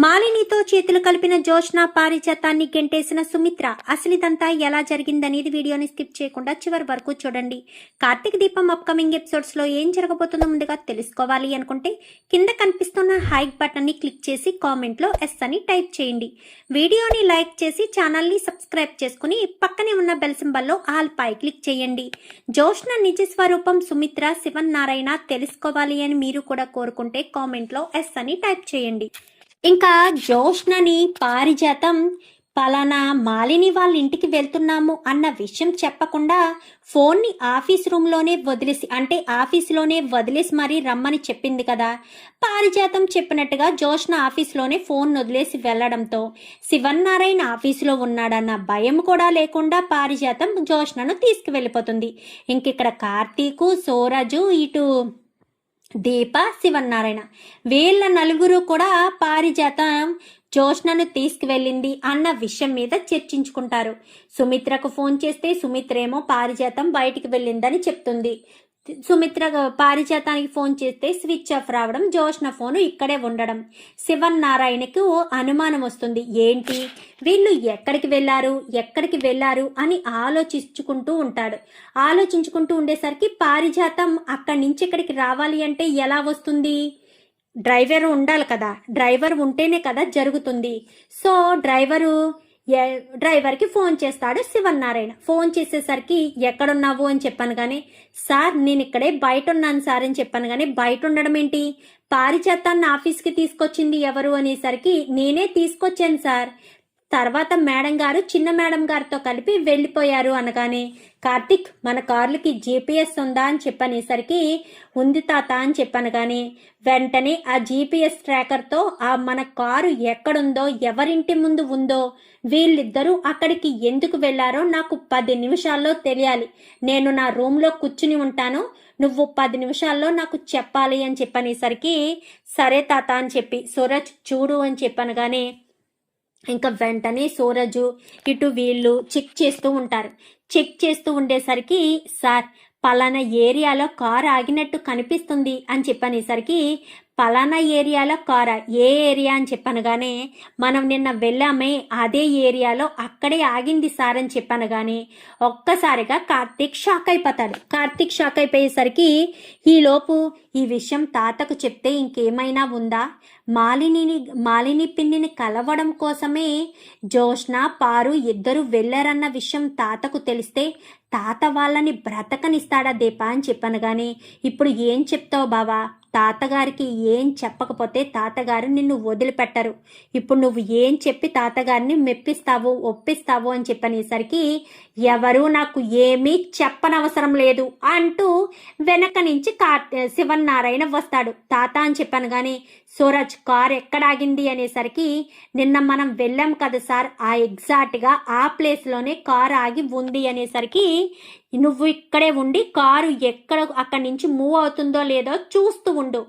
మాలినితో చేతులు కలిపిన జోష్న పారిజాతాన్ని గెంటేసిన సుమిత్ర. అసలు ఇదంతా ఎలా జరిగిందనేది వీడియోని స్కిప్ చేయకుండా చివరి వరకు చూడండి. కార్తీక దీపం అప్కమింగ్ ఎపిసోడ్స్ లో ఏం జరగబోతుందో ముందుగా తెలుసుకోవాలి అనుకుంటే కింద కనిపిస్తున్న హైక్ బటన్ ని క్లిక్ చేసి కామెంట్ లో ఎస్ అని టైప్ చేయండి. వీడియోని లైక్ చేసి ఛానల్ ని సబ్స్క్రైబ్ చేసుకుని పక్కనే ఉన్న బెల్ సింబల్ లో ఆల్ పై క్లిక్ చేయండి. జోష్న నిజ స్వరూపం సుమిత్ర శివన్నారాయణ తెలుసుకోవాలి అని మీరు కూడా కోరుకుంటే కామెంట్ లో ఎస్ అని టైప్ చేయండి. ఇంకా జోష్నని పారిజాతం పలానా మాలిని వాళ్ళ ఇంటికి వెళ్తున్నాము అన్న విషయం చెప్పకుండా ఫోన్ని ఆఫీస్ రూమ్లోనే వదిలేసి మరీ రమ్మని చెప్పింది కదా. పారిజాతం చెప్పినట్టుగా జోష్న ఆఫీస్లోనే ఫోన్ వదిలేసి వెళ్లడంతో శివన్నారాయణ ఆఫీసులో ఉన్నాడన్న భయం కూడా లేకుండా పారిజాతం జోష్నను తీసుకువెళ్ళిపోతుంది. ఇంకిక్కడ కార్తీకు, సోరాజు, ఇటు దీప, శివన్నారాయణ వీళ్ళ నలుగురు కూడా పారిజాతం జోష్నను తీసుకువెళ్ళింది అన్న విషయం మీద చర్చించుకుంటారు. సుమిత్రకు ఫోన్ చేస్తే సుమిత్ర ఏమో పారిజాతం బయటికి వెళ్ళిందని చెప్తుంది. సుమిత్ర పారిజాతానికి ఫోన్ చేస్తే స్విచ్ ఆఫ్ రావడం, జోష్న ఫోను ఇక్కడే ఉండడం. శివన్నారాయణకు అనుమానం వస్తుంది. ఏంటి వీళ్ళు ఎక్కడికి వెళ్ళారు అని ఆలోచించుకుంటూ ఉండేసరికి పారిజాతం అక్కడి నుంచి ఇక్కడికి రావాలి అంటే ఎలా వస్తుంది? డ్రైవర్ ఉండాలి కదా, డ్రైవర్ ఉంటేనే కదా జరుగుతుంది. సో డ్రైవర్కి ఫోన్ చేస్తాడు శివన్నారాయణ. ఫోన్ చేసేసరికి ఎక్కడున్నావు అని చెప్పాను కానీ, సార్ నేను ఇక్కడే బయట ఉన్నాను సార్ అని చెప్పాను కానీ, బయట ఉండడం ఏంటి? పారిజాతాన్ని ఆఫీస్కి తీసుకొచ్చింది ఎవరు అనేసరికి, నేనే తీసుకొచ్చాను సార్, తర్వాత చిన్న మేడం గారితో కలిపి వెళ్ళిపోయారు అనగానే, కార్తిక్ మన కార్లకి జీపీఎస్ ఉందా అని చెప్పనేసరికి, ఉంది తాత అని చెప్పాను కానీ, వెంటనే ఆ జీపీఎస్ ట్రాకర్తో మన కారు ఎక్కడుందో, ఎవరింటి ముందు ఉందో, వీళ్ళిద్దరూ అక్కడికి ఎందుకు వెళ్లారో నాకు 10 నిమిషాల్లో తెలియాలి. నేను నా రూమ్లో కూర్చుని ఉంటాను, నువ్వు 10 నిమిషాల్లో నాకు చెప్పాలి అని చెప్పనేసరికి, సరే తాత అని చెప్పి సూరజ్ చూడు అని చెప్పాను కానీ, ఇంకా వెంటనే సూరజు ఇటు వీళ్ళు చెక్ చేస్తూ ఉండేసరికి, సార్ పలానా ఏరియాలో కారు ఆగినట్టు కనిపిస్తుంది అని చెప్పనేసరికి, పలానా ఏరియాలో కారా, ఏ ఏరియా అని చెప్పనగానే, మనం నిన్న వెళ్ళామే అదే ఏరియాలో అక్కడే ఆగింది సార్ అని చెప్పనగానే ఒక్కసారిగా కార్తీక్ షాక్ అయిపోయేసరికి, ఈలోపు ఈ విషయం తాతకు చెప్తే ఇంకేమైనా ఉందా? మాలిని పిన్నిని కలవడం కోసమే జోష్న, పారు ఇద్దరు వెళ్ళారన్న విషయం తాతకు తెలిస్తే తాత వాళ్ళని బ్రతకనిస్తాడా దీప అని చెప్పాను కానీ, ఇప్పుడు ఏం చెప్తావు బావా? తాతగారికి ఏం చెప్పకపోతే తాతగారు నిన్ను వదిలిపెట్టరు. ఇప్పుడు నువ్వు ఏం చెప్పి తాతగారిని ఒప్పిస్తావు అని చెప్పనేసరికి, ఎవరూ నాకు ఏమీ చెప్పనవసరం లేదు అంటూ వెనక నుంచి శివన్నారాయణ వస్తాడు. తాత అని చెప్పాను కానీ, సూరజ్ కార్ ఎక్కడాగింది అనేసరికి, నిన్న మనం వెళ్ళాం కదా సార్, ఆ ఎగ్జాక్ట్గా ఆ ప్లేస్లోనే కార్ ఆగి ఉంది అనేసరికి, నువ్వు ఇక్కడే ఉండి కారు అక్కడి నుంచి మూవ్ అవుతుందో లేదో చూస్తూ ఉండు,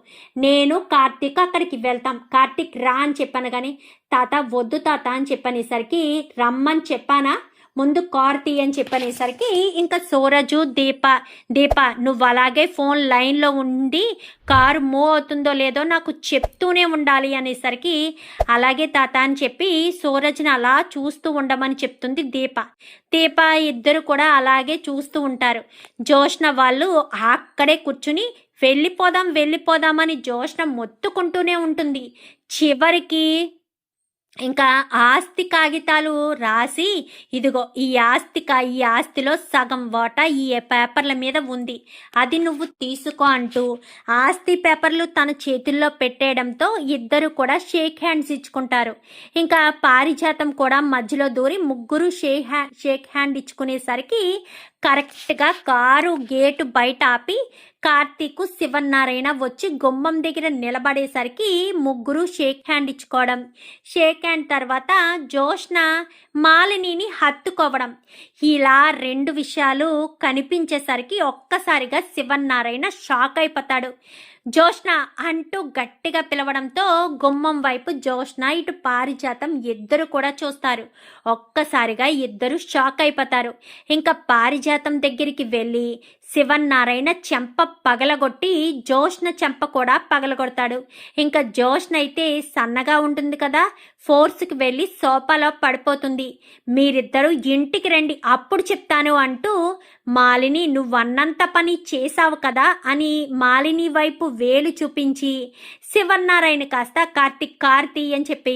నేను కార్తీక్ అక్కడికి వెళ్తాం, కార్తీక్ రా అని చెప్పాను కానీ, తాత వద్దు తాత అని చెప్పనేసరికి, రమ్మని చెప్పానా, ముందు కార్ తీ అని చెప్పనేసరికి, ఇంకా సూరజు దీప నువ్వు అలాగే ఫోన్ లైన్లో ఉండి కారు మూవ్ అవుతుందో లేదో నాకు చెప్తూనే ఉండాలి అనేసరికి, అలాగే తాత అని చెప్పి సూరజ్ని అలా చూస్తూ ఉండమని చెప్తుంది దీప ఇద్దరు కూడా అలాగే చూస్తూ ఉంటారు. జోష్న వాళ్ళు అక్కడే కూర్చుని వెళ్ళిపోదామని జోష్న మొత్తుకుంటూనే ఉంటుంది. చివరికి ఇంకా ఆస్తి కాగితాలు రాసి, ఇదిగో ఈ ఆస్తిలో సగం వాటా ఈ పేపర్ల మీద ఉంది, అది నువ్వు తీసుకో అంటూ ఆస్తి పేపర్లు తన చేతుల్లో పెట్టేయడంతో ఇద్దరు కూడా షేక్ హ్యాండ్స్ ఇచ్చుకుంటారు. ఇంకా పారిజాతం కూడా మధ్యలో దూరి ముగ్గురు షేక్ హ్యాండ్ ఇచ్చుకునేసరికి కరెక్ట్గా కారు గేటు బయట ఆపి కార్తీక్, శివన్నారాయణ వచ్చి గుమ్మం దగ్గర నిలబడేసరికి ముగ్గురు షేక్ హ్యాండ్ ఇచ్చుకోవడం. షేక్ హ్యాండ్ తర్వాత జోష్న మాలినిని హత్తుకోవడం. ఇలా 2 విషయాలు కనిపించేసరికి ఒక్కసారిగా శివన్నారాయణ షాక్ అయిపోతాడు. జోష్న అంటూ గట్టిగా పిలవడంతో గుమ్మం వైపు జోష్న, ఇటు పారిజాతం ఇద్దరు కూడా చూస్తారు. ఒక్కసారిగా ఇద్దరు షాక్ అయిపోతారు. ఇంకా పారిజాతం దగ్గరికి వెళ్ళి శివన్నారాయణ చెంప పగలగొట్టి జోష్న చెంప కూడా పగలగొడతాడు. ఇంకా జోష్న అయితే సన్నగా ఉంటుంది కదా, ఫోర్స్కి వెళ్ళి సోఫాలో పడిపోతుంది. మీరిద్దరూ ఇంటికి రండి అప్పుడు చెప్తాను అంటూ మాలిని నువ్వన్నంత పని చేశావు కదా అని మాలిని వైపు వేలు చూపించి శివన్నారాయణ కాస్త కార్తీ అని చెప్పి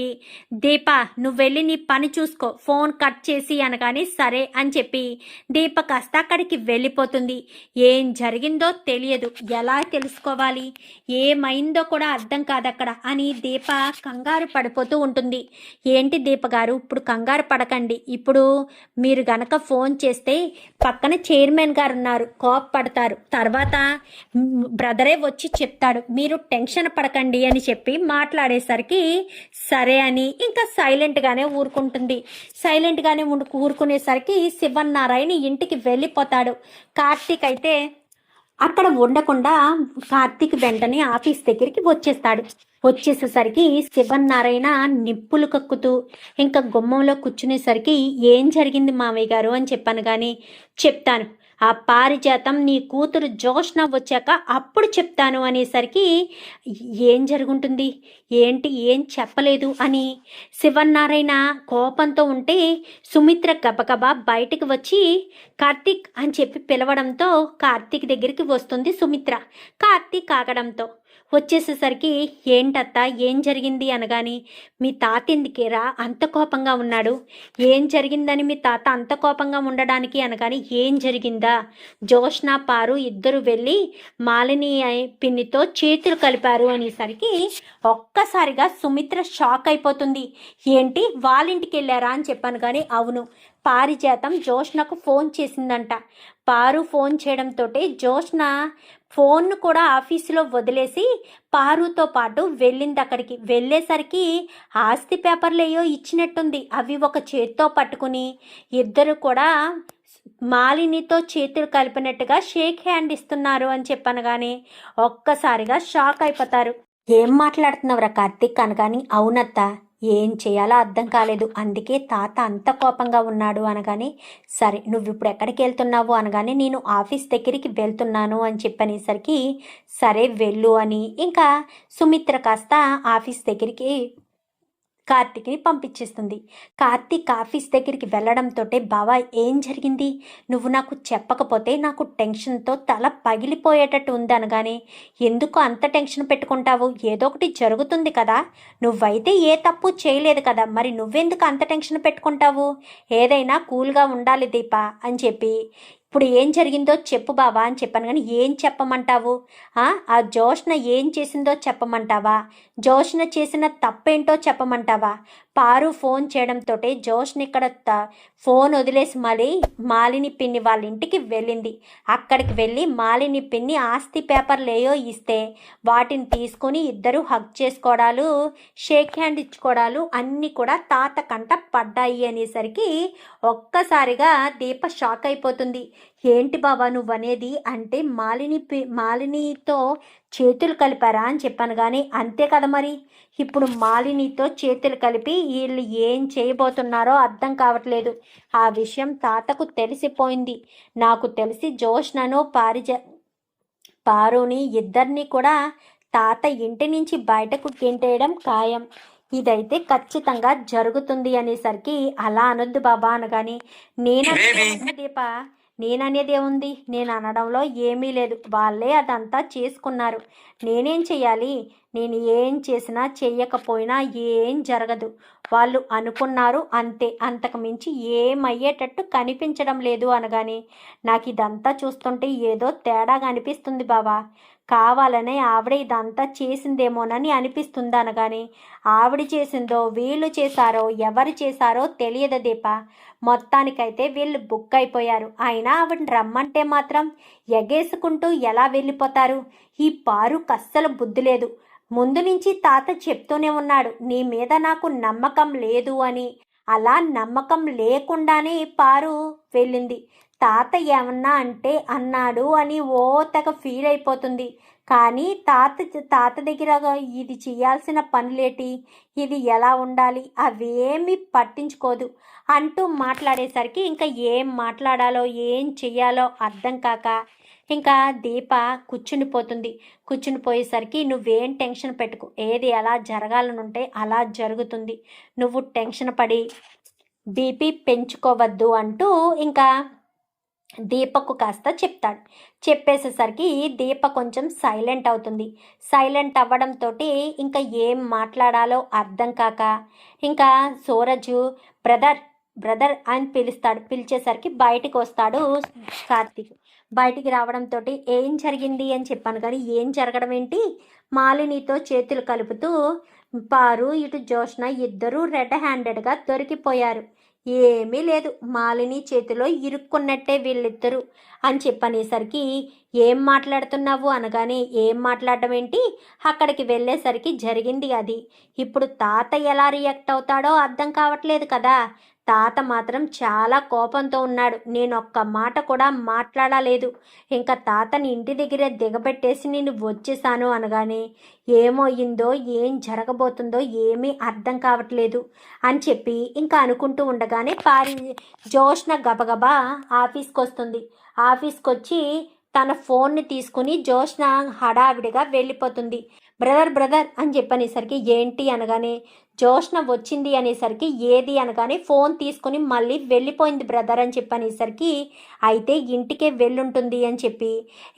దీప నువ్వు వెళ్ళి నీ పని చూసుకో ఫోన్ కట్ చేసి అనగానే సరే అని చెప్పి దీప కాస్త అక్కడికి వెళ్ళిపోతుంది. ఏం జరిగిందో తెలియదు, ఎలా తెలుసుకోవాలి, ఏమైందో కూడా అర్థం కాదు అక్కడ అని దీప కంగారు పడిపోతూ ఉంటుంది. ఏంటి దీప గారు ఇప్పుడు కంగారు పడకండి, ఇప్పుడు మీరు గనక ఫోన్ చేస్తే పక్కన చైర్మన్ గారు ఉన్నారు, కోపపడతారు, తర్వాత బ్రదరే వచ్చి చెప్తాడు, మీరు టెన్షన్ పడకండి అని చెప్పి మాట్లాడేసరికి సరే అని ఇంకా సైలెంట్గానే ఊరుకుంటుంది. సైలెంట్గానే ఊరుకునేసరికి శివన్నారాయణ ఇంటికి వెళ్ళిపోతాడు. కార్తీక్ అయితే అక్కడ ఉండకుండా కార్తీక్ వెంటనే ఆఫీస్ దగ్గరికి వచ్చేస్తాడు. వచ్చేసేసరికి శివన్నారాయణ నిప్పులు కక్కుతూ ఇంకా గుమ్మంలో కూర్చునేసరికి ఏం జరిగింది మామయ్య గారు అని చెప్పాను. కానీ చెప్తాను, ఆ పారిజాతం నీ కూతురు జోష్న వచ్చాక అప్పుడు చెప్తాను అనేసరికి ఏం జరుగుంటుంది ఏంటి ఏం చెప్పలేదు అని శివన్నారాయణ కోపంతో ఉంటే సుమిత్ర గబగబా బయటికి వచ్చి కార్తీక్ అని చెప్పి పిలవడంతో కార్తీక్ దగ్గరికి వస్తుంది సుమిత్ర. కార్తీక్ ఆగడంతో వచ్చేసేసరికి ఏంటత్తా ఏం జరిగింది అనగాని మీ తాత ఎందుకేరా అంత కోపంగా ఉన్నాడు, ఏం జరిగిందని మీ తాత అంత కోపంగా ఉండడానికి అనగాని ఏం జరిగిందా, జోష్న పారు ఇద్దరు వెళ్ళి మాలిని పిన్నితో చేతులు కలిపారు అనేసరికి ఒక్కసారిగా సుమిత్ర షాక్ అయిపోతుంది. ఏంటి వాళ్ళింటికి వెళ్ళారా అని చెప్పాను. కానీ అవును, పారిజాతం జోష్నకు ఫోన్ చేసిందంట. పారు ఫోన్ చేయడంతో జోష్న ఫోన్ను కూడా ఆఫీసులో వదిలేసి పారుతో పాటు వెళ్ళింది. అక్కడికి వెళ్ళేసరికి ఆస్తి పేపర్లు ఏయో ఇచ్చినట్టుంది, అవి ఒక చేత్తో పట్టుకుని ఇద్దరు కూడా మాలినితో చేతులు కలిపినట్టుగా షేక్ హ్యాండ్ ఇస్తున్నారు అని చెప్పనగానే ఒక్కసారిగా షాక్ అయిపోతారు. ఏం మాట్లాడుతున్నావురా కార్తీక్ అనగాని అవునత్త ఏం చేయాలో అర్థం కాలేదు, అందుకే తాత అంత కోపంగా ఉన్నాడు అనగానే సరే నువ్వు ఇప్పుడు ఎక్కడికి వెళ్తున్నావు అనగానే నేను ఆఫీస్ దగ్గరికి వెళ్తున్నాను అని చెప్పనేసరికి సరే వెళ్ళు అని ఇంకా సుమిత్ర కాస్త ఆఫీస్ దగ్గరికి కార్తీక్ని పంపించేస్తుంది. కార్తీక్ ఆఫీస్ దగ్గరికి వెళ్ళడంతో బావా ఏం జరిగింది, నువ్వు నాకు చెప్పకపోతే నాకు టెన్షన్తో తల పగిలిపోయేటట్టు ఉంది అనగానే ఎందుకు అంత టెన్షన్ పెట్టుకుంటావు, ఏదో ఒకటి జరుగుతుంది కదా, నువ్వైతే ఏ తప్పు చేయలేదు కదా, మరి నువ్వెందుకు అంత టెన్షన్ పెట్టుకుంటావు, ఏదైనా కూల్గా ఉండాలి దీప అని చెప్పి ఇప్పుడు ఏం జరిగిందో చెప్పు బావా అని చెప్పాను. కానీ ఏం చెప్పమంటావు, ఆ జోష్న ఏం చేసిందో చెప్పమంటావా, జోష్న చేసిన తప్పేంటో చెప్పమంటావా, పారు ఫోన్ చేయడంతో జోష్న ఇక్కడ ఫోన్ వదిలేసి మళ్ళీ మాలిని పిన్ని వాళ్ళ ఇంటికి వెళ్ళింది. అక్కడికి వెళ్ళి మాలిని పిన్ని ఆస్తి పేపర్లు ఏయో ఇస్తే వాటిని తీసుకొని ఇద్దరు హగ్ చేసుకోవడాలు షేక్ హ్యాండ్ ఇచ్చుకోవడాలు అన్నీ కూడా తాత కంట పడ్డాయి అనేసరికి ఒక్కసారిగా దీప షాక్ అయిపోతుంది. ఏంటి బాబా నువ్వనేది అంటే మాలినితో చేతులు కలిపారా అని చెప్పాను. కానీ అంతే కదా మరి, ఇప్పుడు మాలినితో చేతులు కలిపి వీళ్ళు ఏం చేయబోతున్నారో అర్థం కావట్లేదు. ఆ విషయం తాతకు తెలిసిపోయింది. నాకు తెలిసి జోష్నను పారుని ఇద్దరిని కూడా తాత ఇంటి నుంచి బయటకు గెంటేయడం ఖాయం. ఇదైతే ఖచ్చితంగా జరుగుతుంది అనేసరికి అలా అనొద్దు బాబా అనగాని దీప నేననేది ఏముంది, నేను అనడంలో ఏమీ లేదు, వాళ్ళే అదంతా చేసుకున్నారు, నేనేం చెయ్యాలి, నేను ఏం చేసినా చెయ్యకపోయినా ఏం జరగదు, వాళ్ళు అనుకున్నారు అంతే, అంతకు మించి ఏమయ్యేటట్టు కనిపించడం లేదు అనగానే నాకు ఇదంతా చూస్తుంటే ఏదో తేడాగా అనిపిస్తుంది బావా, కావాలనే ఆవిడ ఇదంతా చేసిందేమోనని అనిపిస్తుంది అనగానే ఆవిడ చేసిందో వీళ్ళు చేశారో ఎవరు చేశారో తెలియదు దీప, మొత్తానికైతే వీళ్ళు బుక్ అయిపోయారు. అయినా ఆవిడని రమ్మంటే మాత్రం ఎగేసుకుంటూ ఎలా వెళ్ళిపోతారు, ఈ పారుకు అస్సలు బుద్ధి లేదు, ముందు నుంచి తాత చెప్తూనే ఉన్నాడు నీ మీద నాకు నమ్మకం లేదు అని, అలా నమ్మకం లేకుండానే పారు వెళ్ళింది, తాత ఏమన్నా అంటే అన్నాడు అని ఓ తెగ ఫీల్ అయిపోతుంది. కానీ తాత దగ్గర ఇది చేయాల్సిన పనులేటి, ఇది ఎలా ఉండాలి అవేమీ పట్టించుకోదు అంటూ మాట్లాడేసరికి ఇంకా ఏం మాట్లాడాలో ఏం చెయ్యాలో అర్థం కాక ఇంకా దీప కూర్చునిపోతుంది. కూర్చునిపోయేసరికి నువ్వేం టెన్షన్ పెట్టుకు, ఏది ఎలా జరగాలనుంటే అలా జరుగుతుంది, నువ్వు టెన్షన్ పడి బీపీ పెంచుకోవద్దు అంటూ ఇంకా దీపకు కాస్త చెప్తాడు. చెప్పేసేసరికి దీప కొంచెం సైలెంట్ అవుతుంది. సైలెంట్ అవ్వడంతో ఇంకా ఏం మాట్లాడాలో అర్థం కాక ఇంకా సూరజు బ్రదర్ బ్రదర్ అని పిలుస్తాడు. పిలిచేసరికి బయటికి వస్తాడు కార్తీక్. బయటికి రావడంతో ఏం జరిగింది అని చెప్పాను, కానీ ఏం జరగడం ఏంటి, మాలినితో చేతులు కలుపుతూ పారు ఇటు జోష్న ఇద్దరూ రెడ్ హ్యాండెడ్గా దొరికిపోయారు. ఏమీ లేదు, మాలిని చేతిలో ఇరుక్కున్నట్టే వీళ్ళిద్దరూ అని చెప్పనేసరికి ఏం మాట్లాడుతున్నావు అనగానే ఏం మాట్లాడడం ఏంటి, అక్కడికి వెళ్ళేసరికి జరిగింది అది. ఇప్పుడు తాత ఎలా రియాక్ట్ అవుతాడో అర్థం కావట్లేదు కదా. తాత మాత్రం చాలా కోపంతో ఉన్నాడు. నేను ఒక్క మాట కూడా మాట్లాడలేదు. ఇంకా తాతని ఇంటి దగ్గరే దిగబెట్టేసి నేను వచ్చేసాను అనగానే ఏమయ్యిందో ఏం జరగబోతుందో ఏమీ అర్థం కావట్లేదు అని చెప్పి ఇంకా అనుకుంటూ ఉండగానే జోష్న గబగబా ఆఫీస్కి వస్తుంది. ఆఫీస్కి వచ్చి తన ఫోన్ని తీసుకుని జోష్న హడావిడిగా వెళ్ళిపోతుంది. బ్రదర్ బ్రదర్ అని చెప్పనేసరికి ఏంటి అనగానే జోష్న వచ్చింది అనేసరికి ఏది అనగానే ఫోన్ తీసుకుని మళ్ళీ వెళ్ళిపోయింది బ్రదర్ అని చెప్పనేసరికి అయితే ఇంటికే వెళ్ళుంటుంది అని చెప్పి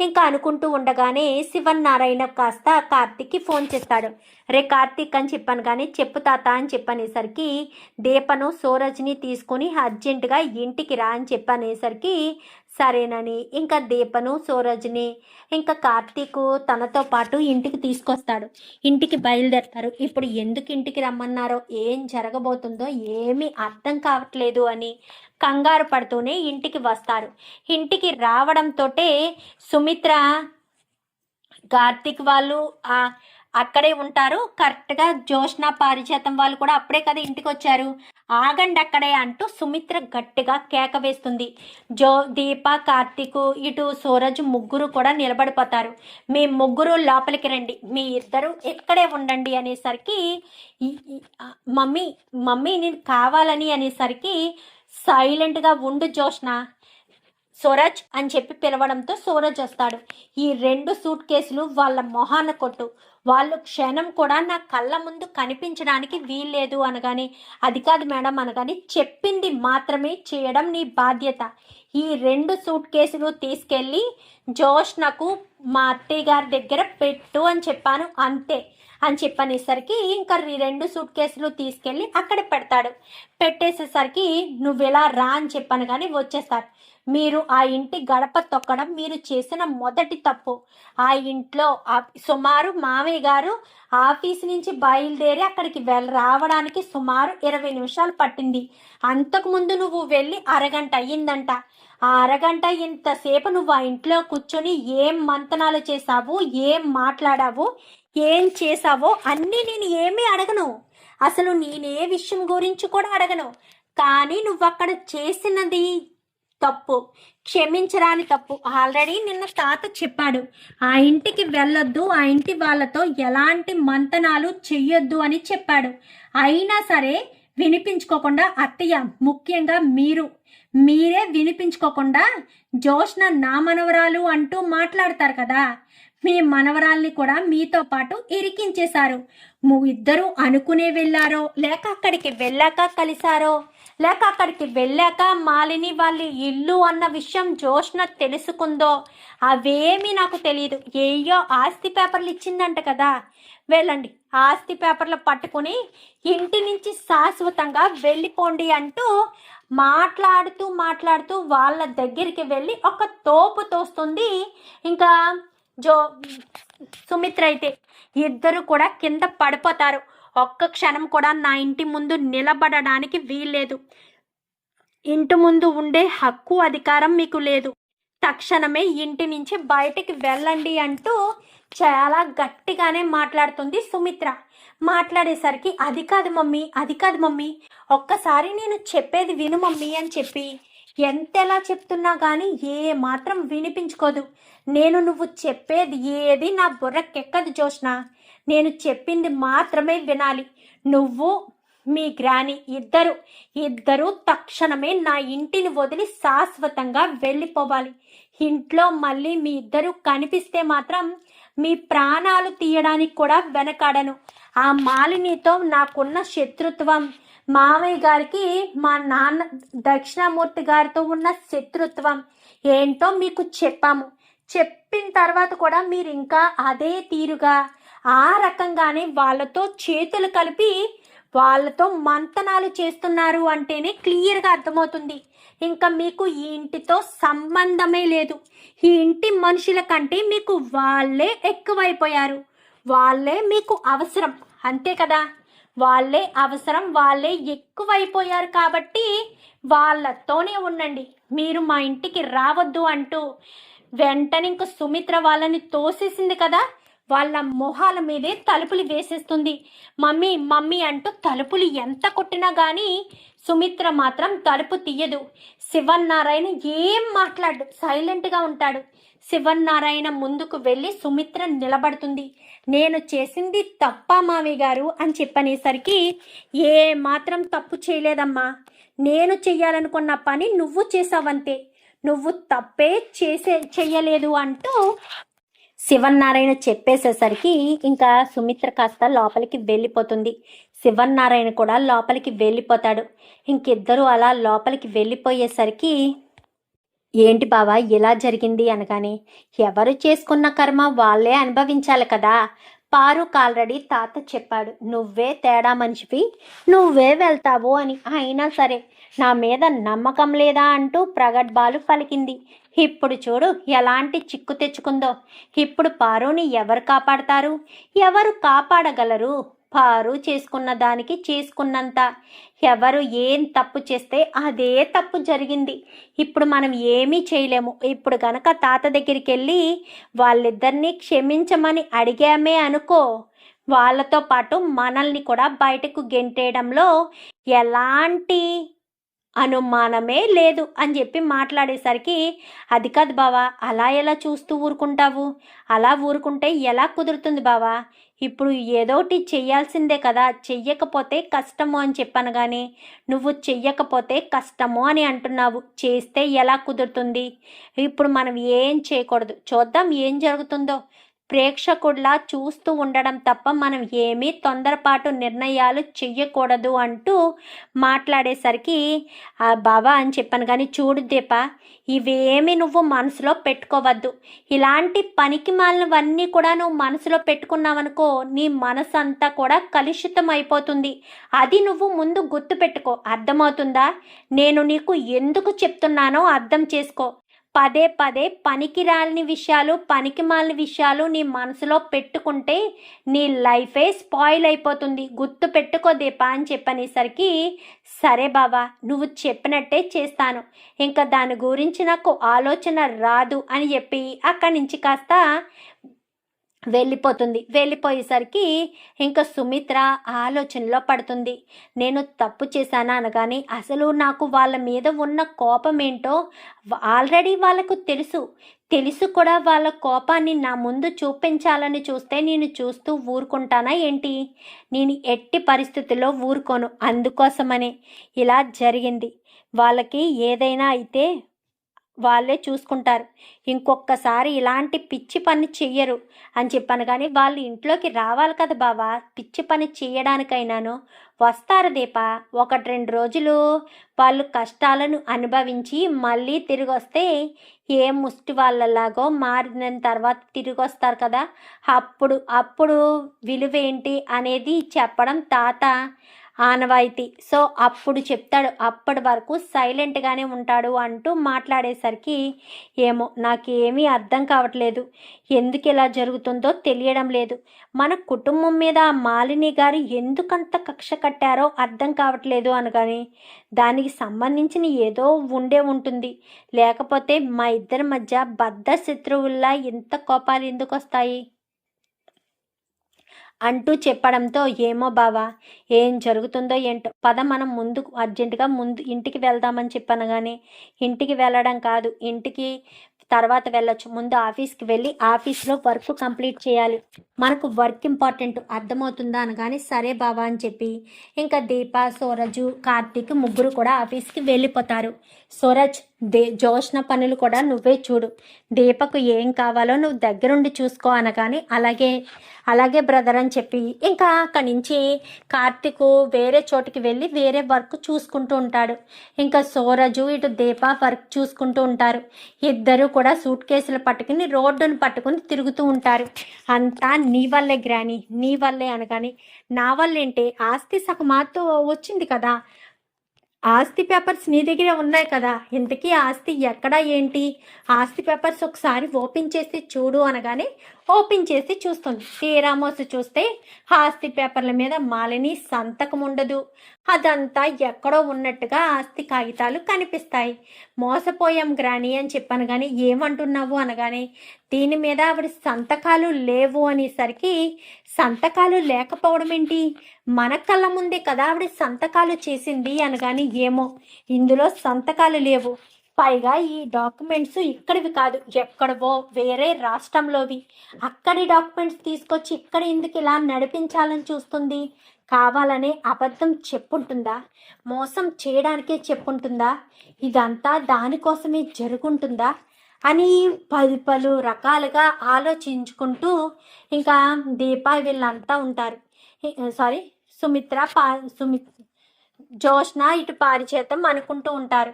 ఇంకా అనుకుంటూ ఉండగానే శివన్నారాయణ కాస్త కార్తీక్కి ఫోన్ చేస్తాడు. రే కార్తీక్ అని చెప్పాను కానీ చెప్పు తాత అని చెప్పనేసరికి దీపను సూరజ్ని తీసుకుని అర్జెంటుగా ఇంటికి రా అని చెప్పనేసరికి సరేనని ఇంకా దీపను సూరజ్ని ఇంకా కార్తీకు తనతో పాటు ఇంటికి తీసుకొస్తాడు. ఇంటికి బయలుదేరతారు. ఇప్పుడు ఎందుకు ఇంటికి రమ్మన్నారో ఏం జరగబోతుందో ఏమీ అర్థం కావట్లేదు అని కంగారు పడుతూనే ఇంటికి వస్తారు. ఇంటికి రావడంతో సుమిత్ర కార్తీక్ వాళ్ళు అక్కడే ఉంటారు. కరెక్ట్గా జోష్న పారిజాతం వాళ్ళు కూడా అప్పుడే కదా ఇంటికి వచ్చారు. ఆగండి అక్కడే అంటూ సుమిత్ర గట్టిగా కేక వేస్తుంది. దీప కార్తీక్ ఇటు సూరజ్ ముగ్గురు కూడా నిలబడిపోతారు. మీ ముగ్గురు లోపలికి రండి, మీ ఇద్దరు ఎక్కడే ఉండండి అనేసరికి మమ్మీ మమ్మీ నేను కావాలని అనేసరికి సైలెంట్గా ఉండు జోష్న, సూరజ్ అని చెప్పి పిలవడంతో సూరజ్ వస్తాడు. ఈ 2 సూట్ కేసులు వాళ్ళ మొహాన కొట్టు, వాళ్ళు క్షణం కూడా నా కళ్ళ ముందు కనిపించడానికి వీల్లేదు అనగానే అది కాదు మేడం అనగానే చెప్పింది మాత్రమే చేయడం నీ బాధ్యత. ఈ 2 సూట్ కేసులు తీసుకెళ్ళి జోష్నకు మా అత్తయ్య గారి దగ్గర పెట్టు అని చెప్పాను అంతే అని చెప్పనేసరికి ఇంకా 2 సూట్ కేసులు తీసుకెళ్ళి అక్కడ పెడతాడు. పెట్టేసేసరికి నువ్వు ఇలా రా అని చెప్పాను కానీ వచ్చేస్తారు. మీరు ఆ ఇంటి గడప తొక్కడం మీరు చేసిన మొదటి తప్పు. ఆ ఇంట్లో సుమారు మామయ్య గారు ఆఫీస్ నుంచి బయలుదేరి అక్కడికి రావడానికి సుమారు 20 నిమిషాలు పట్టింది. అంతకుముందు నువ్వు వెళ్ళి అరగంట అయ్యిందంట. ఆ అరగంట ఇంతసేపు నువ్వు ఆ ఇంట్లో కూర్చొని ఏం మంతనాలు చేసావు, ఏం మాట్లాడావు, ఏం చేసావో అన్నీ నేను ఏమీ అడగను, అసలు నేనే విషయం గురించి కూడా అడగను. కానీ నువ్వు అక్కడ చేసినది తప్పు, క్షమించరాని తప్పు. ఆల్రెడీ నిన్న తాత చెప్పాడు ఆ ఇంటికి వెళ్ళొద్దు, ఆ ఇంటి వాళ్ళతో ఎలాంటి మంతనాలు చెయ్యొద్దు అని చెప్పాడు. అయినా సరే వినిపించుకోకుండా అత్తయ్య ముఖ్యంగా మీరే వినిపించుకోకుండా జోష్న నా మనవరాలు అంటూ మాట్లాడతారు కదా, మీ మనవరాల్ని కూడా మీతో పాటు ఇరికించేశారు. ఇద్దరు అనుకునే వెళ్ళారో లేక అక్కడికి వెళ్ళాక కలిశారో లేక అక్కడికి వెళ్ళాక మాలిని వాళ్ళ ఇల్లు అన్న విషయం జోష్న తెలుసుకుందో అవేమీ నాకు తెలియదు. ఏయో ఆస్తి పేపర్లు ఇచ్చిందంట కదా, వెళ్ళండి ఆస్తి పేపర్లు పట్టుకుని ఇంటి నుంచి శాశ్వతంగా వెళ్ళిపోండి అంటూ మాట్లాడుతూ వాళ్ళ దగ్గరికి వెళ్ళి ఒక తోపు తోస్తుంది. ఇంకా సుమిత్ర అయితే ఇద్దరు కూడా కింద పడిపోతారు. ఒక్క క్షణం కూడా నా ఇంటి ముందు నిలబడడానికి వీల్లేదు, ఇంటి ముందు ఉండే హక్కు అధికారం మీకు లేదు, తక్షణమే ఇంటి నుంచి బయటికి వెళ్ళండి అంటూ చాలా గట్టిగానే మాట్లాడుతుంది సుమిత్ర. మాట్లాడేసరికి అది కాదు మమ్మీ, ఒక్కసారి నేను చెప్పేది విను మమ్మీ అని చెప్పి ఎంతెలా చెప్తున్నా కానీ ఏ మాత్రం వినిపించుకోదు. నువ్వు చెప్పేది ఏది నా బుర్రకెక్కదు జోష్న, నేను చెప్పింది మాత్రమే వినాలి. నువ్వు మీ గ్రాని ఇద్దరు తక్షణమే నా ఇంటిని వదిలి శాశ్వతంగా వెళ్ళిపోవాలి. ఇంట్లో మళ్ళీ మీ ఇద్దరు కనిపిస్తే మాత్రం మీ ప్రాణాలు తీయడానికి కూడా వెనకాడను. ఆ మాలినితో నాకున్న శత్రుత్వం, మావయ్య గారికి మా నాన్న దక్షిణామూర్తి గారితో ఉన్న శత్రుత్వం ఏంటో మీకు చెప్పిన తర్వాత కూడా మీరు ఇంకా అదే తీరుగా ఆ రకంగానే వాళ్ళతో చేతులు కలిపి వాళ్ళతో మంతనాలు చేస్తున్నారు అంటేనే క్లియర్గా అర్థమవుతుంది. ఇంకా మీకు ఈ ఇంటితో సంబంధమే లేదు. ఈ ఇంటి మనుషుల కంటే మీకు వాళ్ళే ఎక్కువైపోయారు. వాళ్ళే మీకు అవసరం, అంతే కదా? వాళ్ళే అవసరం, వాళ్ళే ఎక్కువైపోయారు. కాబట్టి వాళ్ళతోనే ఉండండి. మీరు మా ఇంటికి రావద్దు అంటూ వెంటనే ఇంక సుమిత్ర వాళ్ళని తోసేసింది కదా, వాళ్ళ మొహాల మీదే తలుపులు వేసేస్తుంది. మమ్మీ మమ్మీ అంటూ తలుపులు ఎంత కొట్టినా కానీ సుమిత్ర మాత్రం తలుపు తీయదు. శివన్నారాయణ ఏం మాట్లాడు, సైలెంట్గా ఉంటాడు. శివన్నారాయణ ముందుకు వెళ్ళి సుమిత్ర నిలబడుతుంది. నేను చేసింది తప్ప మావయ్య గారు అని చెప్పనేసరికి, ఏ మాత్రం తప్పు చేయలేదమ్మా, నేను చెయ్యాలనుకున్న పని నువ్వు చేసావంతే, నువ్వు తప్పే చెయ్యలేదు అంటూ శివన్నారాయణ చెప్పేసేసరికి ఇంకా సుమిత్ర కాస్త లోపలికి వెళ్ళిపోతుంది. శివన్నారాయణ కూడా లోపలికి వెళ్ళిపోతాడు. ఇంకిద్దరూ అలా లోపలికి వెళ్ళిపోయేసరికి, ఏంటి బావా ఇలా జరిగింది అనగానే, ఎవరు చేసుకున్న కర్మ వాళ్ళే అనుభవించాలి కదా. పారుకు ఆల్రెడీ తాత చెప్పాడు, నువ్వే తేడా మనిషివి, నువ్వే వెళ్తావు అని. అయినా సరే నా మీద నమ్మకం లేదా అంటూ ప్రగడ్భాలు పలికింది. ఇప్పుడు చూడు ఎలాంటి చిక్కు తెచ్చుకుందో. ఇప్పుడు పారుని ఎవరు కాపాడతారు, ఎవరు కాపాడగలరు? పారు చేసుకున్న దానికి చేసుకున్నంత. ఎవరు ఏం తప్పు చేస్తే అదే తప్పు జరిగింది. ఇప్పుడు మనం ఏమీ చేయలేము. ఇప్పుడు గనక తాత దగ్గరికి వెళ్ళి వాళ్ళిద్దరినీ క్షమించమని అడిగామే అనుకో, వాళ్ళతో పాటు మనల్ని కూడా బయటకు గెంటేయడంలో ఎలాంటి అనుమానమే లేదు అని చెప్పి మాట్లాడేసరికి, అది కాదు బావా, అలా ఎలా చూస్తూ ఊరుకుంటావు? అలా ఊరుకుంటే ఎలా కుదురుతుంది బావా? ఇప్పుడు ఏదోటి చెయ్యాల్సిందే కదా, చెయ్యకపోతే కష్టము అని చెప్పాను. కానీ నువ్వు చెయ్యకపోతే కష్టము అని అంటున్నావు. చేస్తే ఎలా కుదురుతుంది? ఇప్పుడు మనం ఏం చేయకూడదు, చూద్దాం ఏం జరుగుతుందో. ప్రేక్షకుడిలా చూస్తూ ఉండడం తప్ప మనం ఏమీ తొందరపాటు నిర్ణయాలు చెయ్యకూడదు అంటూ మాట్లాడేసరికి, ఆ బాబా అని చెప్పాను. కానీ చూడు దీప, ఇవేమి నువ్వు మనసులో పెట్టుకోవద్దు. ఇలాంటి పనికి మాలినవన్నీ కూడా నువ్వు మనసులో పెట్టుకున్నావనుకో, నీ మనసు అంతా కూడా కలుషితం అయిపోతుంది. అది నువ్వు ముందు గుర్తు పెట్టుకో, అర్థమవుతుందా? నేను నీకు ఎందుకు చెప్తున్నానో అర్థం చేసుకో. పదే పదే పనికిరాని విషయాలు, పనికిమాలిన విషయాలు నీ మనసులో పెట్టుకుంటే నీ లైఫే స్పాయిల్ అయిపోతుంది. గుర్తు పెట్టుకో దీపా అని చెప్పనేసరికి, సరే బాబా నువ్వు చెప్పినట్టే చేస్తాను, ఇంకా దాని గురించి నాకు ఆలోచన రాదు అని చెప్పి అక్కడి నుంచి కాస్త వెళ్ళిపోయేసరికి ఇంకా సుమిత్ర ఆలోచనలో పడుతుంది. నేను తప్పు చేశానా అనగానే, అసలు నాకు వాళ్ళ మీద ఉన్న కోపం ఏంటో ఆల్రెడీ వాళ్ళకు తెలుసు కూడా. వాళ్ళ కోపాన్ని నా ముందు చూపించాలని చూస్తే నేను చూస్తూ ఊరుకుంటానా ఏంటి? నేను ఎట్టి పరిస్థితుల్లో ఊరుకోను. అందుకోసమనే ఇలా జరిగింది. వాళ్ళకి ఏదైనా అయితే వాళ్ళే చూసుకుంటారు, ఇంకొకసారి ఇలాంటి పిచ్చి పని చెయ్యరు అని చెప్పాను. కానీ వాళ్ళు ఇంట్లోకి రావాలి కదా బావా, పిచ్చి పని చేయడానికైనాను వస్తారు దీప. 1-2 రోజులు వాళ్ళు కష్టాలను అనుభవించి మళ్ళీ తిరిగి వస్తే ఏ ముష్టి వాళ్ళలాగో మారిన తర్వాత తిరిగి వస్తారు కదా. అప్పుడు విలువేంటి అనేది చెప్పడం తాత ఆనవాయితీ. సో అప్పుడు చెప్తాడు, అప్పటి వరకు సైలెంట్గానే ఉంటాడు అంటూ మాట్లాడేసరికి, ఏమో నాకేమీ అర్థం కావట్లేదు, ఎందుకు ఇలా జరుగుతుందో తెలియడం లేదు. మన కుటుంబం మీద మాలిని గారు ఎందుకంత కక్ష కట్టారో అర్థం కావట్లేదు అనగాని, దానికి సంబంధించిన ఏదో ఉంటుంది, లేకపోతే మా ఇద్దరి మధ్య బద్ధ శత్రువుల్లా ఇంత కోపాలు ఎందుకు వస్తాయి అంటూ చెప్పడంతో, ఏమో బావా ఏం జరుగుతుందో ఏంటో, పద మనం అర్జెంటుగా ఇంటికి వెళ్దామని చెప్పాను. కానీ ఇంటికి వెళ్ళడం కాదు, ఇంటికి తర్వాత వెళ్ళొచ్చు. ముందు ఆఫీస్కి వెళ్ళి ఆఫీస్లో వర్క్ కంప్లీట్ చేయాలి, మనకు వర్క్ ఇంపార్టెంట్, అర్థమవుతుందా అనగానే సరే బావా అని చెప్పి ఇంకా దీప, సూరజు, కార్తీక్ ముగ్గురు కూడా ఆఫీస్కి వెళ్ళిపోతారు. సూరజ్, జోష్న పనులు కూడా నువ్వే చూడు, దీపకు ఏం కావాలో నువ్వు దగ్గరుండి చూసుకో అనగానే అలాగే బ్రదర్ అని చెప్పి ఇంకా అక్కడి నుంచి కార్తీక్ వేరే చోటుకి వెళ్ళి వేరే వర్క్ చూసుకుంటూ ఉంటాడు. ఇంకా సూరజు ఇటు దీప వర్క్ చూసుకుంటూ ఉంటారు. ఇద్దరు కూడా సూట్ కేసులు పట్టుకుని రోడ్డును పట్టుకుని తిరుగుతూ ఉంటారు. అంతా నీ వల్లే గ్రాని, నీ వల్లే అనగానే నా వల్లేంటే, ఆస్తి సగమాతో వచ్చింది కదా, ఆస్తి పేపర్స్ నీ దగ్గర ఉన్నాయి కదా, ఇంతకీ ఆస్తి ఎక్కడా ఏంటి, ఆస్తి పేపర్స్ ఒకసారి ఓపెన్ చేసి చూడు అనగానే ఓపెన్ చేసి చూస్తుంది. తీరామోసి చూస్తే ఆస్తి పేపర్ల మీద మాలిని సంతకం ఉండదు, అదంతా ఎక్కడో ఉన్నట్టుగా ఆస్తి కాగితాలు కనిపిస్తాయి. మోసపోయాం గ్రాని అని చెప్పాను కానీ ఏమంటున్నావు అనగానే దీని మీద ఆవిడ సంతకాలు లేవు అనేసరికి సంతకాలు లేకపోవడం ఏంటి, మన కళ్ళ ముందే కదా ఆవిడ సంతకాలు చేసింది అనగాని ఏమో ఇందులో సంతకాలు లేవు, పైగా ఈ డాక్యుమెంట్స్ ఇక్కడివి కాదు, ఎక్కడవో వేరే రాష్ట్రంలోవి, అక్కడి డాక్యుమెంట్స్ తీసుకొచ్చి ఇక్కడ ఎందుకు ఇలా నడిపించాలని చూస్తుంది, కావాలనే అబద్ధం చెప్పుంటుందా, మోసం చేయడానికే చెప్పుంటుందా, ఇదంతా దానికోసమే జరుగుంటుందా అని పలు రకాలుగా ఆలోచించుకుంటూ ఇంకా దీప వీళ్ళంతా ఉంటారు. జోష్న ఇటు పారిచేతం అనుకుంటూ ఉంటారు.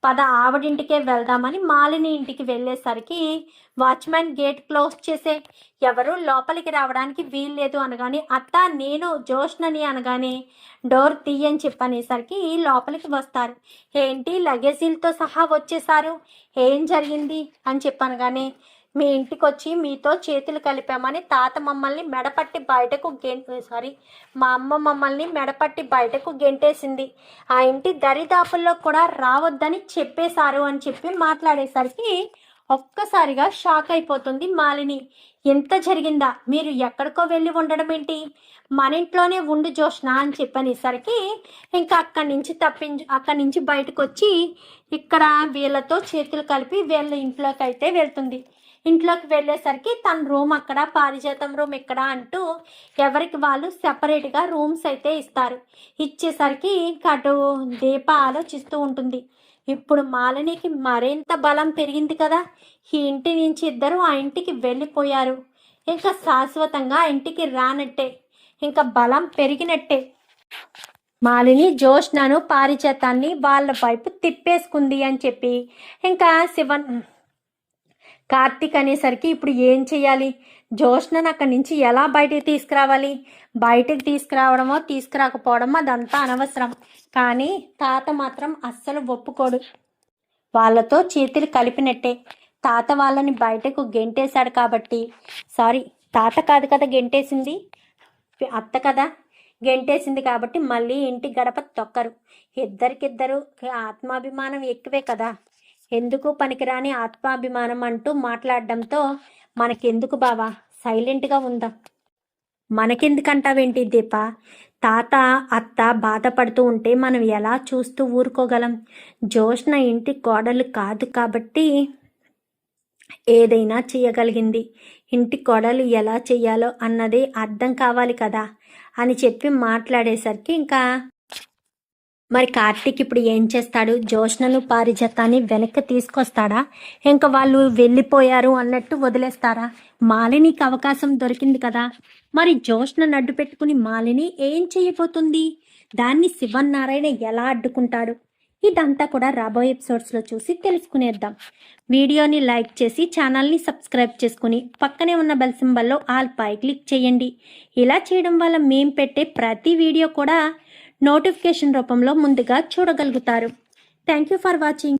పద ఆవిడింటికే వెళ్దామని మాలిని ఇంటికి వెళ్ళేసరికి వాచ్మెన్ గేట్ క్లోజ్ చేసే, ఎవరు లోపలికి రావడానికి వీల్లేదు అనగానే అత్త నేను జోష్నని అనగానే డోర్ తీయని చెప్పనేసరికి లోపలికి వస్తారు. ఏంటి లగేజీలతో సహా వచ్చేసారు, ఏం జరిగింది అని చెప్పనగానే మీ ఇంటికి వచ్చి మీతో చేతులు కలిపామని తాత మమ్మల్ని మెడపట్టి బయటకు మా అమ్మ మమ్మల్ని మెడపట్టి బయటకు గెంటేసింది, ఆ ఇంటి దరిదాపుల్లో కూడా రావద్దని చెప్పేశారు అని చెప్పి మాట్లాడేసరికి ఒక్కసారిగా షాక్ అయిపోతుంది మాలిని. ఎంత జరిగిందా, మీరు ఎక్కడికో వెళ్ళి ఉండడం ఏంటి, మన ఇంట్లోనే ఉండు జోష్న అని చెప్పనేసరికి ఇంకా అక్కడి నుంచి బయటకు వచ్చి ఇక్కడ వీళ్ళతో చేతులు కలిపి వీళ్ళ ఇంట్లోకి అయితే వెళ్తుంది. ఇంట్లోకి వెళ్ళేసరికి తన రూమ్ అక్కడ, పారిజాతం రూమ్ ఇక్కడ అంటూ ఎవరికి వాళ్ళు సెపరేట్గా రూమ్స్ అయితే ఇస్తారు. ఇచ్చేసరికి అటు దీప ఆలోచిస్తూ ఉంటుంది, ఇప్పుడు మాలినికి మరింత బలం పెరిగింది కదా, ఈ ఇంటి నుంచి ఇద్దరు ఆ ఇంటికి వెళ్ళిపోయారు, ఇంకా శాశ్వతంగా ఆ ఇంటికి రానట్టే, ఇంకా బలం పెరిగినట్టే. మాలిని జోష్నను పారిజాతాన్ని వాళ్ళ వైపు తిప్పేసుకుంది అని చెప్పి ఇంకా కార్తీక్ అనేసరికి ఇప్పుడు ఏం చెయ్యాలి, జోష్నను అక్కడి నుంచి ఎలా బయటికి తీసుకురావాలి, బయటికి తీసుకురావడమో తీసుకురాకపోవడమో అదంతా అనవసరం, కానీ తాత మాత్రం అస్సలు ఒప్పుకోడు, వాళ్ళతో చేతులు కలిపినట్టే, తాత వాళ్ళని బయటకు గెంటేశాడు కాబట్టి, తాత కాదు కదా గెంటేసింది, అత్త కదా గెంటేసింది కాబట్టి మళ్ళీ ఇంటి గడప తొక్కరు, ఇద్దరికిద్దరు ఆత్మాభిమానం ఎక్కువే కదా, ఎందుకు పనికిరాని ఆత్మాభిమానం అంటూ మాట్లాడడంతో మనకెందుకు బావా, సైలెంట్గా ఉందా, మనకెందుకంటావేంటి దీప, తాత అత్త బాధపడుతూ ఉంటే మనం ఎలా చూస్తూ ఊరుకోగలం, జోష్న ఇంటి కోడలు కాదు కాబట్టి ఏదైనా చేయగలిగింది, ఇంటి కోడలు ఎలా చెయ్యాలో అన్నదే అర్థం కావాలి కదా అని చెప్పి మాట్లాడేసరికి ఇంకా మరి కార్తీక్ ఇప్పుడు ఏం చేస్తాడు, జోష్నను పారిజాతాన్ని వెనక్కి తీసుకొస్తాడా, ఇంకా వాళ్ళు వెళ్ళిపోయారు అన్నట్టు వదిలేస్తారా, మాలినికి అవకాశం దొరికింది కదా, మరి జోష్నను అడ్డు పెట్టుకుని మాలిని ఏం చేయబోతుంది, దాన్ని శివన్నారాయణ ఎలా అడ్డుకుంటాడు, ఇదంతా కూడా రాబోయే ఎపిసోడ్స్లో చూసి తెలుసుకునేద్దాం. వీడియోని లైక్ చేసి ఛానల్ని సబ్స్క్రైబ్ చేసుకుని పక్కనే ఉన్న బెల్ సింబల్లో ఆల్ పై క్లిక్ చేయండి. ఇలా చేయడం వల్ల మేం పెట్టే ప్రతి వీడియో కూడా నోటిఫికేషన్ రూపంలో ముందుగా చూడగలుగుతారు. Thank you for watching.